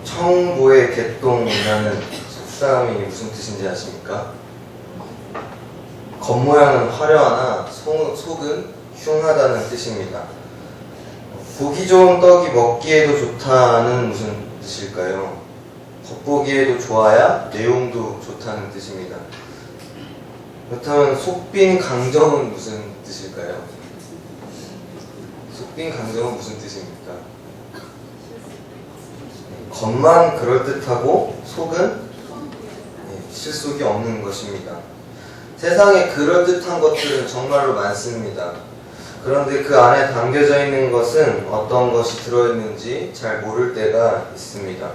청보의 개똥이라는 속담이 무슨 뜻인지 아십니까? 겉모양은 화려하나 속은 흉하다는 뜻입니다. 보기 좋은 떡이 먹기에도 좋다는 무슨 뜻일까요? 겉보기에도 좋아야 내용도 좋다는 뜻입니다. 그렇다면 속빈 강정은 무슨 뜻일까요? 속빈 강정은 무슨 뜻입니까? 겉만 그럴듯하고 속은 실속이 없는 것입니다. 세상에 그럴듯한 것들은 정말로 많습니다. 그런데 그 안에 담겨져 있는 것은 어떤 것이 들어있는지 잘 모를 때가 있습니다.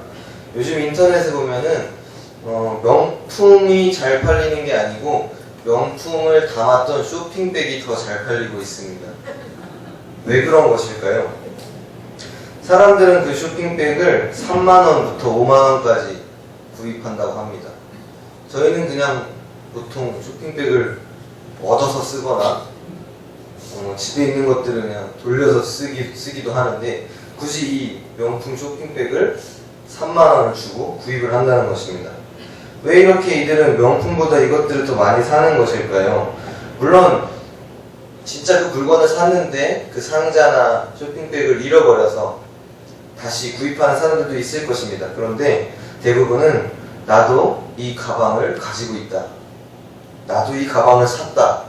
요즘 인터넷에 보면은 명품이 잘 팔리는 게 아니고 명품을 담았던 쇼핑백이 더 잘 팔리고 있습니다. 왜 그런 것일까요? 사람들은 그 쇼핑백을 3만원부터 5만원까지 구입한다고 합니다. 저희는 그냥 보통 쇼핑백을 얻어서 쓰거나 집에 있는 것들을 그냥 돌려서 쓰기도 하는데 굳이 이 명품 쇼핑백을 3만원을 주고 구입을 한다는 것입니다. 왜 이렇게 이들은 명품보다 이것들을 더 많이 사는 것일까요? 물론 진짜 그 물건을 샀는데 그 상자나 쇼핑백을 잃어버려서 다시 구입하는 사람들도 있을 것입니다. 그런데 대부분은 나도 이 가방을 가지고 있다, 나도 이 가방을 샀다,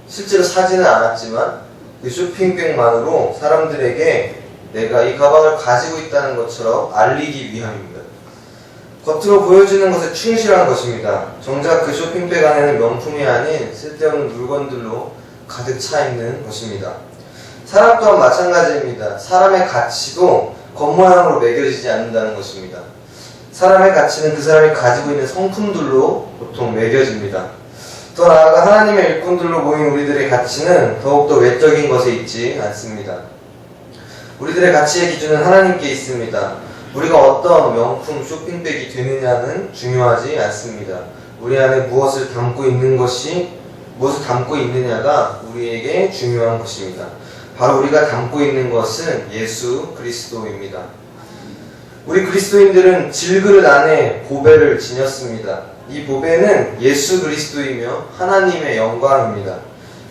실제로 사지는 않았지만 그 쇼핑백만으로 사람들에게 내가 이 가방을 가지고 있다는 것처럼 알리기 위함입니다. 겉으로 보여지는 것에 충실한 것입니다. 정작 그 쇼핑백 안에는 명품이 아닌 쓸데없는 물건들로 가득 차 있는 것입니다. 사람 또한 마찬가지입니다. 사람의 가치도 겉모양으로 매겨지지 않는다는 것입니다. 사람의 가치는 그 사람이 가지고 있는 성품들로 보통 매겨집니다. 더 나아가 하나님의 일꾼들로 모인 우리들의 가치는 더욱더 외적인 것에 있지 않습니다. 우리들의 가치의 기준은 하나님께 있습니다. 우리가 어떤 명품 쇼핑백이 되느냐는 중요하지 않습니다. 우리 안에 무엇을 담고 있느냐가 우리에게 중요한 것입니다. 바로 우리가 담고 있는 것은 예수 그리스도입니다. 우리 그리스도인들은 질그릇 안에 보배를 지녔습니다. 이 보배는 예수 그리스도이며 하나님의 영광입니다.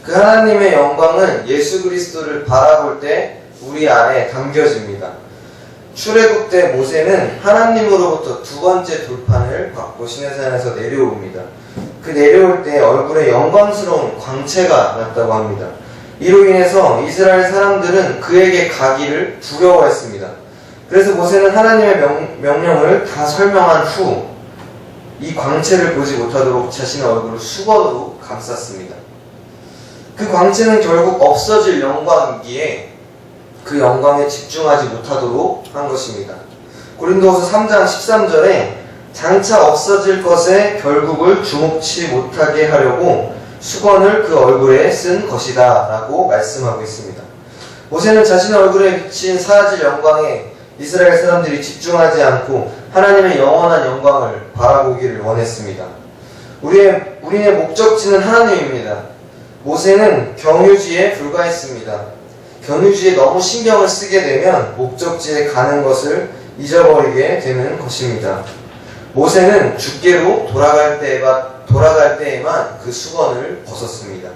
그 하나님의 영광은 예수 그리스도를 바라볼 때 우리 안에 담겨집니다. 출애굽 때 모세는 하나님으로부터 두 번째 돌판을 받고 시내산에서 내려옵니다. 그 내려올 때 얼굴에 영광스러운 광채가 났다고 합니다. 이로 인해서 이스라엘 사람들은 그에게 가기를 두려워했습니다. 그래서 모세는 하나님의 명령을 다 설명한 후 이 광채를 보지 못하도록 자신의 얼굴을 수건으로 감쌌습니다. 그 광채는 결국 없어질 영광이기에 그 영광에 집중하지 못하도록 한 것입니다. 고린도후서 3장 13절에 장차 없어질 것에 결국을 주목치 못하게 하려고 수건을 그 얼굴에 쓴 것이다 라고 말씀하고 있습니다. 모세는 자신의 얼굴에 비친 사라질 영광에 이스라엘 사람들이 집중하지 않고 하나님의 영원한 영광을 바라보기를 원했습니다. 우리의 목적지는 하나님입니다. 모세는 경유지에 불과했습니다. 경유지에 너무 신경을 쓰게 되면 목적지에 가는 것을 잊어버리게 되는 것입니다. 모세는 주께로 돌아갈 때에만 그 수건을 벗었습니다.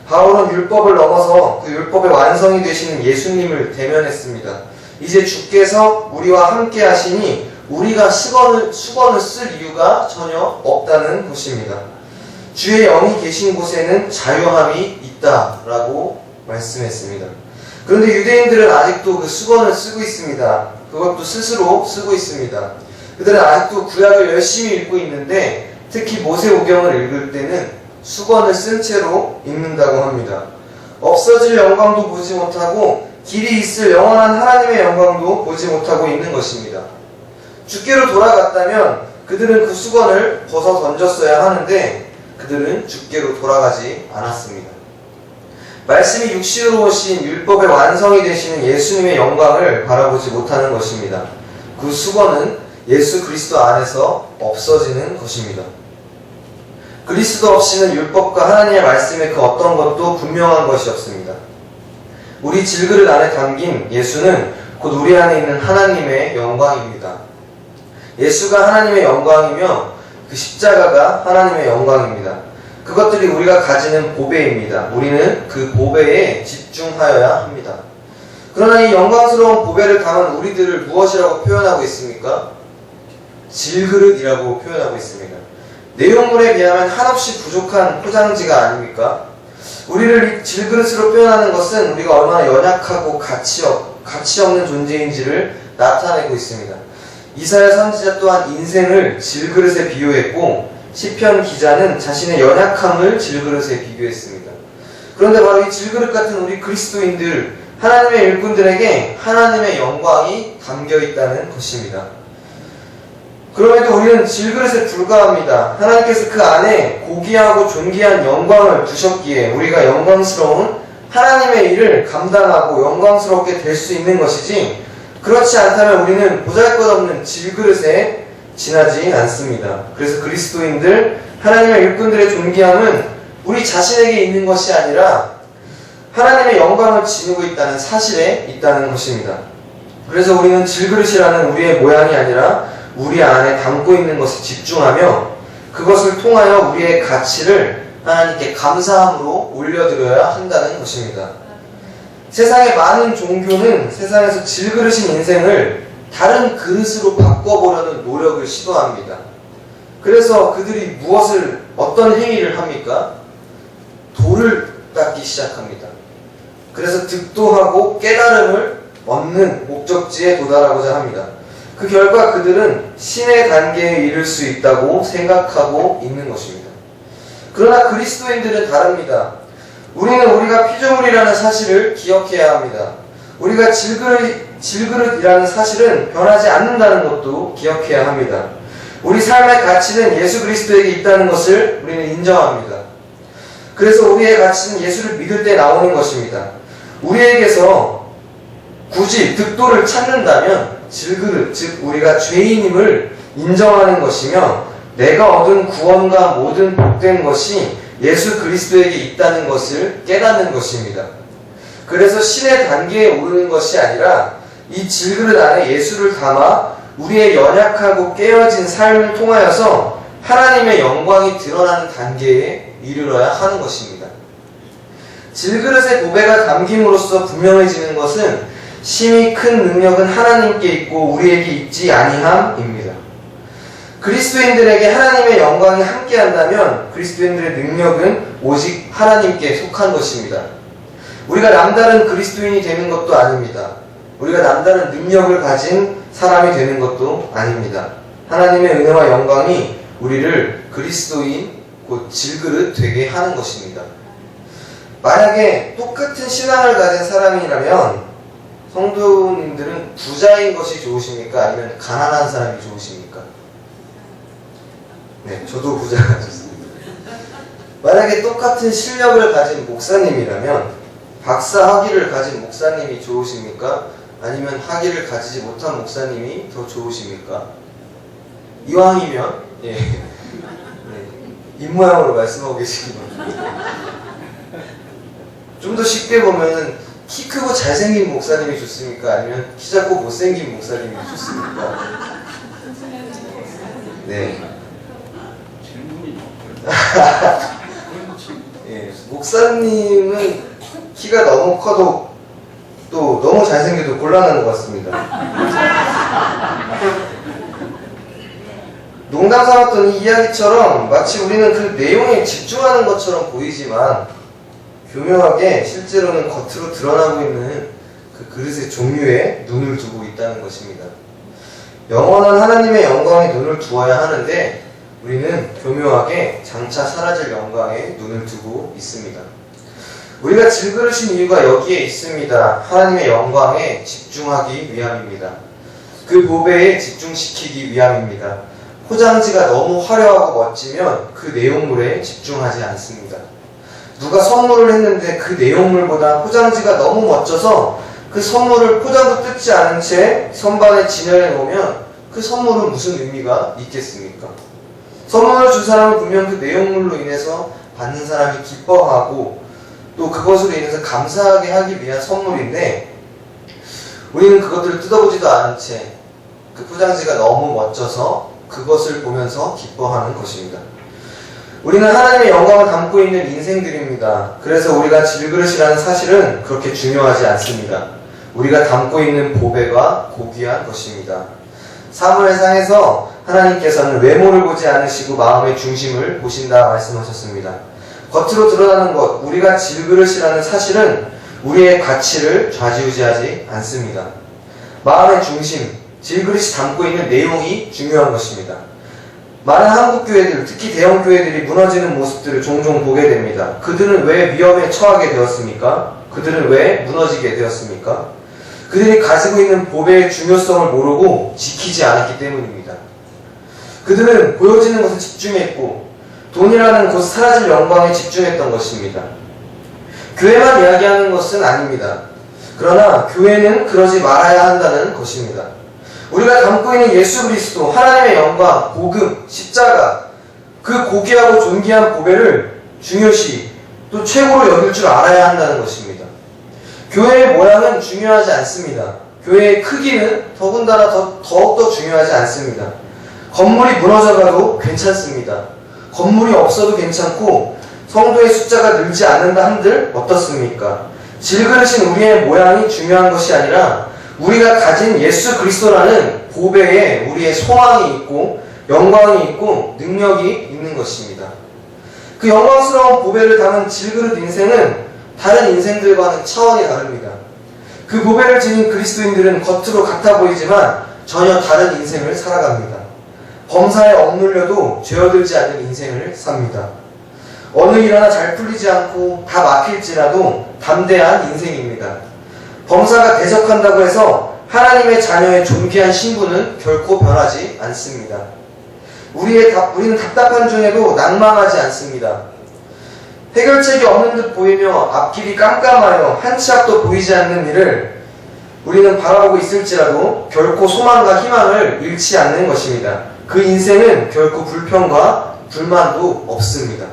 바울은 율법을 넘어서 그 율법의 완성이 되시는 예수님을 대면했습니다. 이제 주께서 우리와 함께 하시니 우리가 수건을 쓸 이유가 전혀 없다는 것입니다. 주의 영이 계신 곳에는 자유함이 있다라고 말씀했습니다. 그런데 유대인들은 아직도 그 수건을 쓰고 있습니다. 그것도 스스로 쓰고 있습니다. 그들은 아직도 구약을 열심히 읽고 있는데 특히 모세오경을 읽을 때는 수건을 쓴 채로 읽는다고 합니다. 없어질 영광도 보지 못하고 길이 있을 영원한 하나님의 영광도 보지 못하고 있는 것입니다. 주께로 돌아갔다면 그들은 그 수건을 벗어 던졌어야 하는데 그들은 주께로 돌아가지 않았습니다. 말씀이 육신으로 오신 율법의 완성이 되시는 예수님의 영광을 바라보지 못하는 것입니다. 그 수건은 예수 그리스도 안에서 없어지는 것입니다. 그리스도 없이는 율법과 하나님의 말씀의 그 어떤 것도 분명한 것이 없습니다. 우리 질그릇 안에 담긴 예수는 곧 우리 안에 있는 하나님의 영광입니다. 예수가 하나님의 영광이며 그 십자가가 하나님의 영광입니다. 그것들이 우리가 가지는 보배입니다. 우리는 그 보배에 집중하여야 합니다. 그러나 이 영광스러운 보배를 담은 우리들을 무엇이라고 표현하고 있습니까? 질그릇이라고 표현하고 있습니다. 내용물에 비하면 한없이 부족한 포장지가 아닙니까? 우리를 질그릇으로 표현하는 것은 우리가 얼마나 연약하고 가치 없는 존재인지를 나타내고 있습니다. 이사야 선지자 또한 인생을 질그릇에 비유했고 시편 기자는 자신의 연약함을 질그릇에 비교했습니다. 그런데 바로 이 질그릇 같은 우리 그리스도인들, 하나님의 일꾼들에게 하나님의 영광이 담겨 있다는 것입니다. 그럼에도 우리는 질그릇에 불과합니다. 하나님께서 그 안에 고귀하고 존귀한 영광을 두셨기에 우리가 영광스러운 하나님의 일을 감당하고 영광스럽게 될 수 있는 것이지, 그렇지 않다면 우리는 보잘것없는 질그릇에 지나지 않습니다. 그래서 그리스도인들, 하나님의 일꾼들의 존귀함은 우리 자신에게 있는 것이 아니라 하나님의 영광을 지니고 있다는 사실에 있다는 것입니다. 그래서 우리는 질그릇이라는 우리의 모양이 아니라 우리 안에 담고 있는 것에 집중하며 그것을 통하여 우리의 가치를 하나님께 감사함으로 올려드려야 한다는 것입니다. 세상의 많은 종교는 세상에서 질그릇인 인생을 다른 그릇으로 바꿔보려는 노력을 시도합니다. 그래서 그들이 어떤 행위를 합니까? 돌을 닦기 시작합니다. 그래서 득도하고 깨달음을 얻는 목적지에 도달하고자 합니다. 그 결과 그들은 신의 단계에 이를 수 있다고 생각하고 있는 것입니다. 그러나 그리스도인들은 다릅니다. 우리는 우리가 피조물이라는 사실을 기억해야 합니다. 우리가 질그릇이라는 사실은 변하지 않는다는 것도 기억해야 합니다. 우리 삶의 가치는 예수 그리스도에게 있다는 것을 우리는 인정합니다. 그래서 우리의 가치는 예수를 믿을 때 나오는 것입니다. 우리에게서 굳이 득도를 찾는다면 질그릇, 즉 우리가 죄인임을 인정하는 것이며 내가 얻은 구원과 모든 복된 것이 예수 그리스도에게 있다는 것을 깨닫는 것입니다. 그래서 신의 단계에 오르는 것이 아니라 이 질그릇 안에 예수를 담아 우리의 연약하고 깨어진 삶을 통하여서 하나님의 영광이 드러나는 단계에 이르러야 하는 것입니다. 질그릇의 보배가 담김으로써 분명해지는 것은 심히 큰 능력은 하나님께 있고 우리에게 있지 아니함입니다. 그리스도인들에게 하나님의 영광이 함께한다면 그리스도인들의 능력은 오직 하나님께 속한 것입니다. 우리가 남다른 그리스도인이 되는 것도 아닙니다. 우리가 남다른 능력을 가진 사람이 되는 것도 아닙니다. 하나님의 은혜와 영광이 우리를 그리스도인, 곧 질그릇 되게 하는 것입니다. 만약에 똑같은 신앙을 가진 사람이라면 성도님들은 부자인 것이 좋으십니까? 아니면 가난한 사람이 좋으십니까? 네, 저도 부자가 좋습니다. 만약에 똑같은 실력을 가진 목사님이라면 박사 학위를 가진 목사님이 좋으십니까? 아니면 학위를 가지지 못한 목사님이 더 좋으십니까? 이왕이면 입모양으로 말씀하고 계시는 겁니다. 좀 더 쉽게 보면은 키 크고 잘생긴 목사님이 좋습니까? 아니면 키 작고 못생긴 목사님이 좋습니까? 네. 예, 목사님은 키가 너무 커도 또 너무 잘생겨도 곤란한 것 같습니다. 농담 삼았던 이 이야기처럼 마치 우리는 그 내용에 집중하는 것처럼 보이지만 교묘하게 실제로는 겉으로 드러나고 있는 그 그릇의 종류에 눈을 두고 있다는 것입니다. 영원한 하나님의 영광에 눈을 두어야 하는데 우리는 교묘하게 장차 사라질 영광에 눈을 두고 있습니다. 우리가 질그릇인 이유가 여기에 있습니다. 하나님의 영광에 집중하기 위함입니다. 그 보배에 집중시키기 위함입니다. 포장지가 너무 화려하고 멋지면 그 내용물에 집중하지 않습니다. 누가 선물을 했는데 그 내용물보다 포장지가 너무 멋져서 그 선물을 포장도 뜯지 않은 채 선반에 진열해 놓으면 그 선물은 무슨 의미가 있겠습니까? 선물을 준 사람은 분명 그 내용물로 인해서 받는 사람이 기뻐하고 또 그것으로 인해서 감사하게 하기 위한 선물인데 우리는 그것들을 뜯어보지도 않은 채 그 포장지가 너무 멋져서 그것을 보면서 기뻐하는 것입니다. 우리는 하나님의 영광을 담고 있는 인생들입니다. 그래서 우리가 질그릇이라는 사실은 그렇게 중요하지 않습니다. 우리가 담고 있는 보배가 고귀한 것입니다. 사무엘상에서 하나님께서는 외모를 보지 않으시고 마음의 중심을 보신다 말씀하셨습니다. 겉으로 드러나는 것, 우리가 질그릇이라는 사실은 우리의 가치를 좌지우지하지 않습니다. 마음의 중심, 질그릇이 담고 있는 내용이 중요한 것입니다. 많은 한국 교회들, 특히 대형 교회들이 무너지는 모습들을 종종 보게 됩니다. 그들은 왜 위험에 처하게 되었습니까? 그들은 왜 무너지게 되었습니까? 그들이 가지고 있는 보배의 중요성을 모르고 지키지 않았기 때문입니다. 그들은 보여지는 것에 집중했고 돈이라는 곧 사라질 영광에 집중했던 것입니다. 교회만 이야기하는 것은 아닙니다. 그러나 교회는 그러지 말아야 한다는 것입니다. 우리가 담고 있는 예수 그리스도, 하나님의 영광, 복음, 십자가, 그 고귀하고 존귀한 보배를 중요시 또 최고로 여길 줄 알아야 한다는 것입니다. 교회의 모양은 중요하지 않습니다. 교회의 크기는 더군다나 더욱더 중요하지 않습니다. 건물이 무너져가도 괜찮습니다. 건물이 없어도 괜찮고 성도의 숫자가 늘지 않는다 한들 어떻습니까? 질그릇인 우리의 모양이 중요한 것이 아니라 우리가 가진 예수 그리스도라는 보배에 우리의 소망이 있고 영광이 있고 능력이 있는 것입니다. 그 영광스러운 보배를 담은 질그릇 인생은 다른 인생들과는 차원이 다릅니다. 그 보배를 지닌 그리스도인들은 겉으로 같아 보이지만 전혀 다른 인생을 살아갑니다. 범사에 억눌려도 죄어들지 않는 인생을 삽니다. 어느 일 하나 잘 풀리지 않고 다 막힐지라도 담대한 인생입니다. 범사가 대적한다고 해서 하나님의 자녀의 존귀한 신분은 결코 변하지 않습니다. 우리는 답답한 중에도 낭망하지 않습니다. 해결책이 없는 듯 보이며 앞길이 깜깜하여 한 치 앞도 보이지 않는 일을 우리는 바라보고 있을지라도 결코 소망과 희망을 잃지 않는 것입니다. 그 인생은 결코 불평과 불만도 없습니다.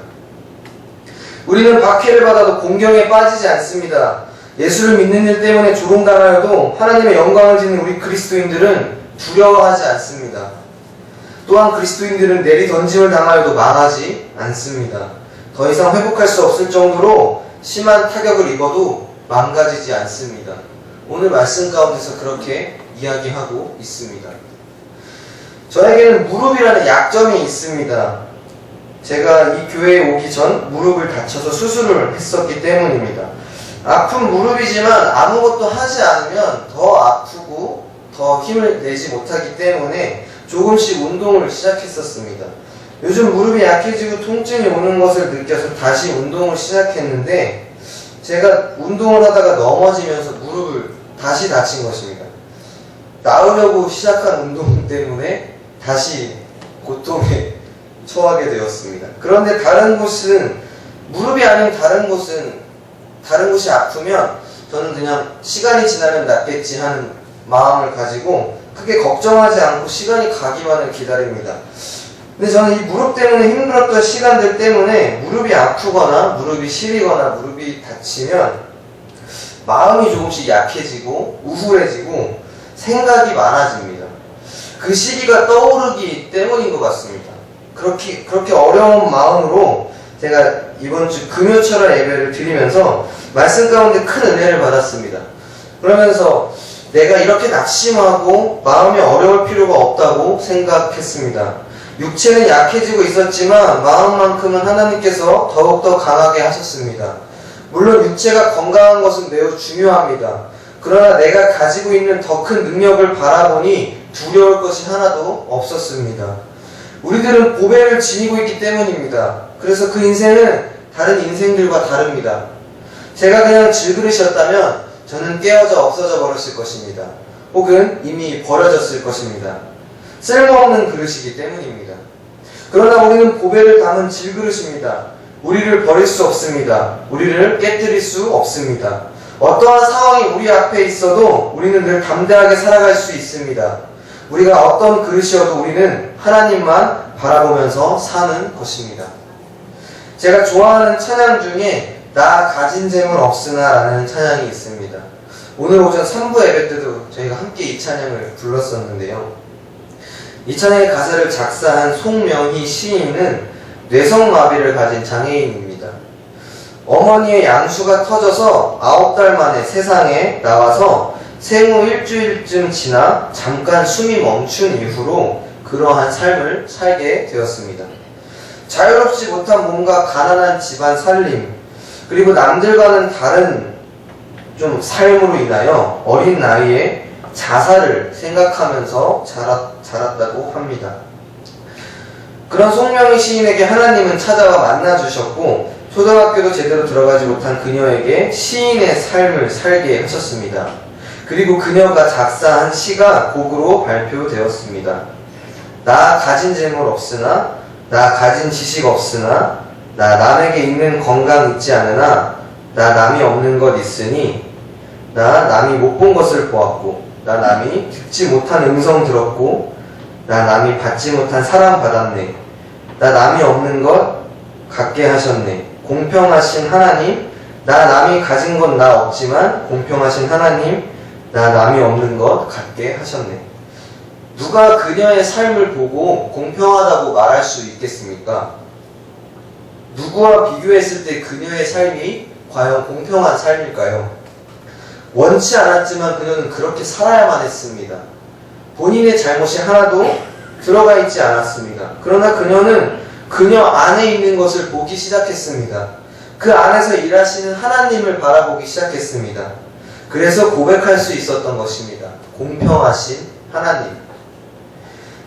우리는 박해를 받아도 공경에 빠지지 않습니다. 예수를 믿는 일 때문에 조롱당하여도 하나님의 영광을 지닌 우리 그리스도인들은 두려워하지 않습니다. 또한 그리스도인들은 내리던짐을 당하여도 망하지 않습니다. 더 이상 회복할 수 없을 정도로 심한 타격을 입어도 망가지지 않습니다. 오늘 말씀 가운데서 그렇게 이야기하고 있습니다. 저에게는 무릎이라는 약점이 있습니다. 제가 이 교회에 오기 전 무릎을 다쳐서 수술을 했었기 때문입니다. 아픈 무릎이지만 아무것도 하지 않으면 더 아프고 더 힘을 내지 못하기 때문에 조금씩 운동을 시작했었습니다. 요즘 무릎이 약해지고 통증이 오는 것을 느껴서 다시 운동을 시작했는데 제가 운동을 하다가 넘어지면서 무릎을 다시 다친 것입니다. 나으려고 시작한 운동 때문에 다시 고통에 처하게 되었습니다. 그런데 다른 곳은 무릎이 아닌 다른 곳이 아프면 저는 그냥 시간이 지나면 낫겠지 하는 마음을 가지고 크게 걱정하지 않고 시간이 가기만을 기다립니다. 근데 저는 이 무릎 때문에 힘들었던 시간들 때문에 무릎이 아프거나 무릎이 시리거나 무릎이 다치면 마음이 조금씩 약해지고 우울해지고 생각이 많아집니다. 그 시기가 떠오르기 때문인 것 같습니다. 그렇게 어려운 마음으로 제가 이번 주 금요철야 예배를 드리면서 말씀 가운데 큰 은혜를 받았습니다. 그러면서 내가 이렇게 낙심하고 마음이 어려울 필요가 없다고 생각했습니다. 육체는 약해지고 있었지만 마음만큼은 하나님께서 더욱더 강하게 하셨습니다. 물론 육체가 건강한 것은 매우 중요합니다. 그러나 내가 가지고 있는 더 큰 능력을 바라보니 두려울 것이 하나도 없었습니다. 우리들은 보배를 지니고 있기 때문입니다. 그래서 그 인생은 다른 인생들과 다릅니다. 제가 그냥 질그릇이었다면 저는 깨어져 없어져 버렸을 것입니다. 혹은 이미 버려졌을 것입니다. 쓸모없는 그릇이기 때문입니다. 그러나 우리는 보배를 담은 질그릇입니다. 우리를 버릴 수 없습니다. 우리를 깨뜨릴 수 없습니다. 어떠한 상황이 우리 앞에 있어도 우리는 늘 담대하게 살아갈 수 있습니다. 우리가 어떤 그릇이어도 우리는 하나님만 바라보면서 사는 것입니다. 제가 좋아하는 찬양 중에 나 가진 재물 없으나 라는 찬양이 있습니다. 오늘 오전 3부 예배 때도 저희가 함께 이 찬양을 불렀었는데요. 이 찬양의 가사를 작사한 송명희 시인은 뇌성마비를 가진 장애인입니다. 어머니의 양수가 터져서 9달 만에 세상에 나와서 생후 일주일쯤 지나 잠깐 숨이 멈춘 이후로 그러한 삶을 살게 되었습니다. 자유롭지 못한 몸과 가난한 집안 살림, 그리고 남들과는 다른 좀 삶으로 인하여 어린 나이에 자살을 생각하면서 자랐다고 합니다. 그런 송명희 시인에게 하나님은 찾아와 만나주셨고 초등학교도 제대로 들어가지 못한 그녀에게 시인의 삶을 살게 하셨습니다. 그리고 그녀가 작사한 시가 곡으로 발표되었습니다. 나 가진 재물 없으나, 나 가진 지식 없으나, 나 남에게 있는 건강 있지 않으나, 나 남이 없는 것 있으니, 나 남이 못 본 것을 보았고, 나 남이 듣지 못한 음성 들었고, 나 남이 받지 못한 사랑 받았네. 나 남이 없는 것 갖게 하셨네. 공평하신 하나님, 나 남이 가진 건 나 없지만 공평하신 하나님, 나 남이 없는 것 갖게 하셨네. 누가 그녀의 삶을 보고 공평하다고 말할 수 있겠습니까? 누구와 비교했을 때 그녀의 삶이 과연 공평한 삶일까요? 원치 않았지만 그녀는 그렇게 살아야만 했습니다. 본인의 잘못이 하나도 들어가 있지 않았습니다. 그러나 그녀는 그녀 안에 있는 것을 보기 시작했습니다. 그 안에서 일하시는 하나님을 바라보기 시작했습니다. 그래서 고백할 수 있었던 것입니다. 공평하신 하나님.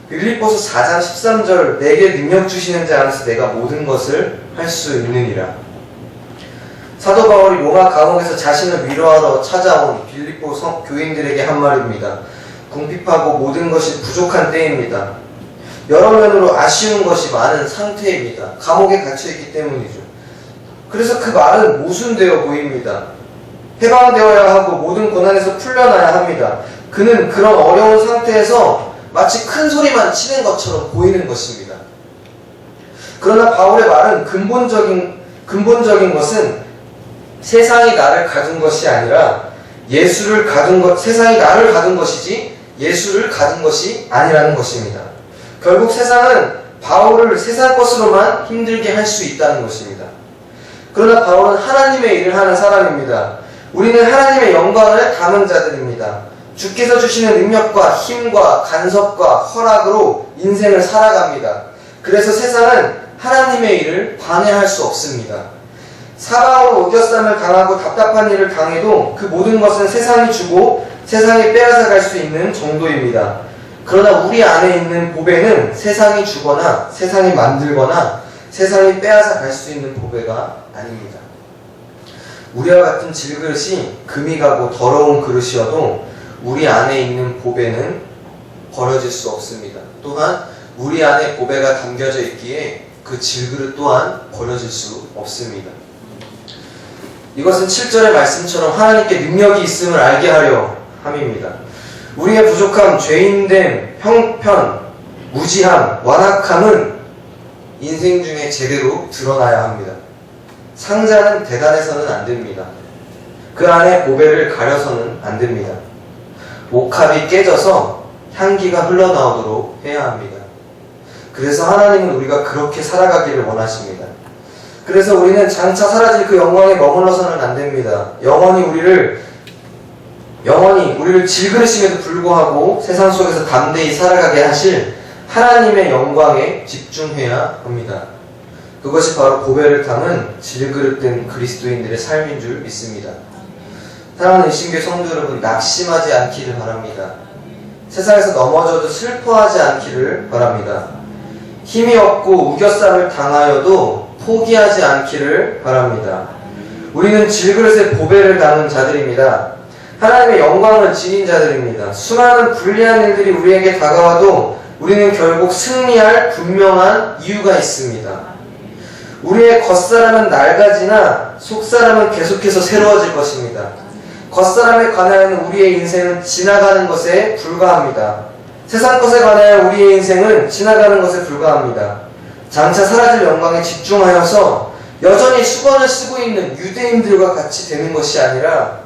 빌립보서 4장 13절 내게 능력 주시는 자 안에서 내가 모든 것을 할 수 있느니라. 사도 바울이 로마 감옥에서 자신을 위로하러 찾아온 빌립보 교인들에게 한 말입니다. 궁핍하고 모든 것이 부족한 때입니다. 여러 면으로 아쉬운 것이 많은 상태입니다. 감옥에 갇혀있기 때문이죠. 그래서 그 말은 모순되어 보입니다. 해방되어야 하고 모든 고난에서 풀려나야 합니다. 그는 그런 어려운 상태에서 마치 큰 소리만 치는 것처럼 보이는 것입니다. 그러나 바울의 말은 근본적인 것은 세상이 나를 가둔 것이 아니라 예수를 가둔 것, 세상이 나를 가둔 것이지 예수를 가둔 것이 아니라는 것입니다. 결국 세상은 바울을 세상 것으로만 힘들게 할 수 있다는 것입니다. 그러나 바울은 하나님의 일을 하는 사람입니다. 우리는 하나님의 영광을 담은 자들입니다. 주께서 주시는 능력과 힘과 간섭과 허락으로 인생을 살아갑니다. 그래서 세상은 하나님의 일을 방해할 수 없습니다. 사방으로 우겨쌈을 당하고 답답한 일을 당해도 그 모든 것은 세상이 주고 세상이 빼앗아 갈 수 있는 정도입니다. 그러나 우리 안에 있는 보배는 세상이 주거나 세상이 만들거나 세상이 빼앗아 갈 수 있는 보배가 아닙니다. 우리와 같은 질그릇이 금이 가고 더러운 그릇이어도 우리 안에 있는 보배는 버려질 수 없습니다. 또한 우리 안에 보배가 담겨져 있기에 그 질그릇 또한 버려질 수 없습니다. 이것은 7절의 말씀처럼 하나님께 능력이 있음을 알게 하려 함입니다. 우리의 부족함, 죄인됨, 형편, 무지함, 완악함은 인생 중에 제대로 드러나야 합니다. 상자는 대단해서는 안 됩니다. 그 안에 보배를 가려서는 안 됩니다. 옥합이 깨져서 향기가 흘러나오도록 해야 합니다. 그래서 하나님은 우리가 그렇게 살아가기를 원하십니다. 그래서 우리는 장차 사라질 그 영광에 머물러서는 안 됩니다. 영원히 우리를 질그릇임에도 불구하고 세상 속에서 담대히 살아가게 하실 하나님의 영광에 집중해야 합니다. 그것이 바로 보배를 담은 질그릇된 그리스도인들의 삶인 줄 믿습니다. 사랑하는 일신교회 성도 여러분, 낙심하지 않기를 바랍니다. 세상에서 넘어져도 슬퍼하지 않기를 바랍니다. 힘이 없고 우겨쌈을 당하여도 포기하지 않기를 바랍니다. 우리는 질그릇에 보배를 담은 자들입니다. 하나님의 영광을 지닌 자들입니다. 수많은 불리한 일들이 우리에게 다가와도 우리는 결국 승리할 분명한 이유가 있습니다. 우리의 겉사람은 낡아지나 속사람은 계속해서 새로워질 것입니다. 겉사람에 관하여는 우리의 인생은 지나가는 것에 불과합니다. 세상 것에 관하여 우리의 인생은 지나가는 것에 불과합니다. 장차 사라질 영광에 집중하여서 여전히 수건을 쓰고 있는 유대인들과 같이 되는 것이 아니라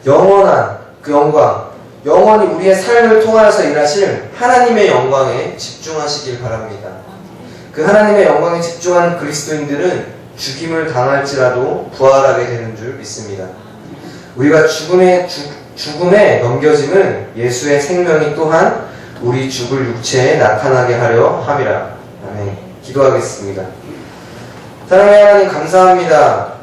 영원한 그 영광, 영원히 우리의 삶을 통하여서 일하실 하나님의 영광에 집중하시길 바랍니다. 그 하나님의 영광에 집중한 그리스도인들은 죽임을 당할지라도 부활하게 되는 줄 믿습니다. 우리가 죽음에 넘겨짐은 예수의 생명이 또한 우리 죽을 육체에 나타나게 하려 함이라. 아멘. 기도하겠습니다. 사랑하는 하나님 감사합니다.